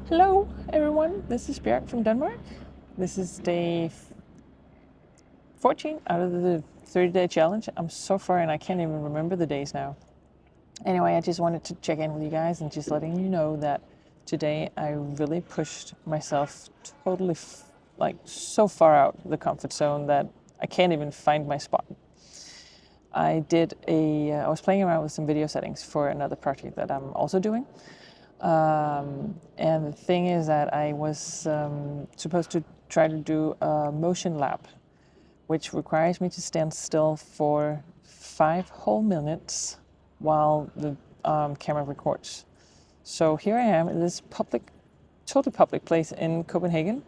Hello everyone, this is Björk from Denmark. This is day 14 out of the 30-day challenge. I'm so far and I can't even remember the days now. Anyway, I just wanted to check in with you guys and just letting you know that today I really pushed myself totally so far out of the comfort zone that I can't even find my spot. I was playing around with some video settings for another project that I'm also doing. And the thing is that I was supposed to try to do a motion lap, which requires me to stand still for 5 whole minutes while the camera records. So here I am in this totally public place in Copenhagen,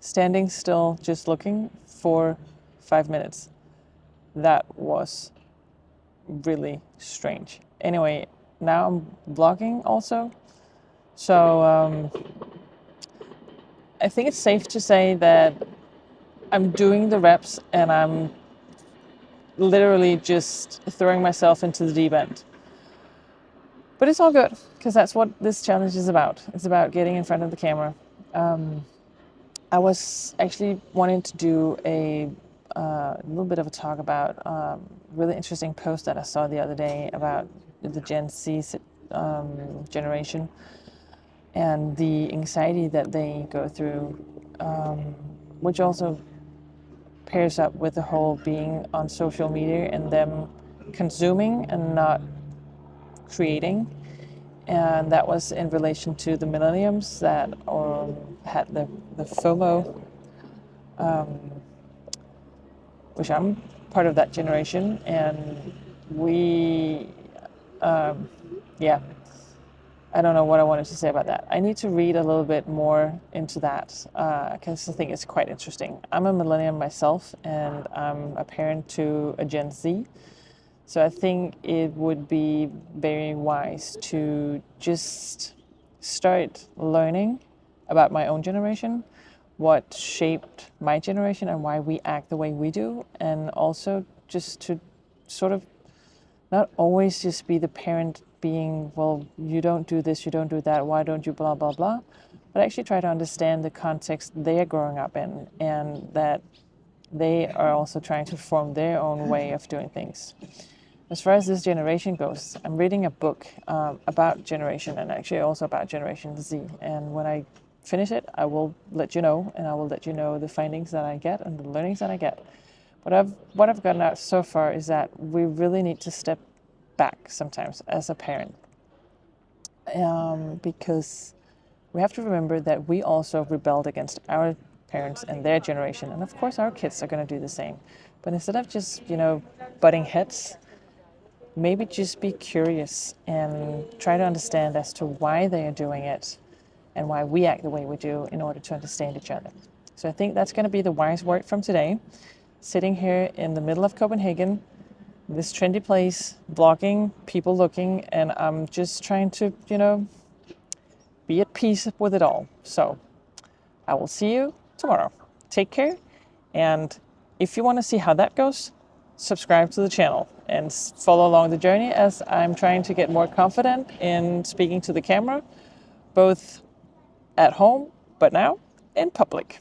standing still, just looking for 5 minutes. That was really strange. Anyway, now I'm vlogging also. So I think it's safe to say that I'm doing the reps and I'm literally just throwing myself into the deep end. But it's all good, because that's what this challenge is about. It's about getting in front of the camera. I was actually wanting to do a little bit of a talk about a really interesting post that I saw the other day about the Gen Z generation and the anxiety that they go through, which also pairs up with the whole being on social media and them consuming and not creating. And that was in relation to the millenniums that had the FOMO, which I'm part of that generation. And we, yeah, I don't know what I wanted to say about that. I need to read a little bit more into that because I think it's quite interesting. I'm a millennium myself, and I'm a parent to a Gen Z. So I think it would be very wise to just start learning about my own generation, what shaped my generation and why we act the way we do, and also just to sort of not always just be the parent being, well, you don't do this, you don't do that, why don't you blah, blah, blah, but actually try to understand the context they are growing up in and that they are also trying to form their own way of doing things. As far as this generation goes, I'm reading a book about generation and actually also about Generation Z. And when I finish it, I will let you know, and I will let you know the findings that I get and the learnings that I get. But what I've gotten out so far is that we really need to step back sometimes as a parent, because we have to remember that we also rebelled against our parents and their generation. And of course, our kids are going to do the same. But instead of just, butting heads, maybe just be curious and try to understand as to why they are doing it and why we act the way we do in order to understand each other. So I think that's going to be the wise word from today. Sitting here in the middle of Copenhagen, this trendy place, vlogging, people looking, and I'm just trying to, be at peace with it all. So I will see you tomorrow. Take care. And if you want to see how that goes, subscribe to the channel and follow along the journey as I'm trying to get more confident in speaking to the camera, both at home, but now in public.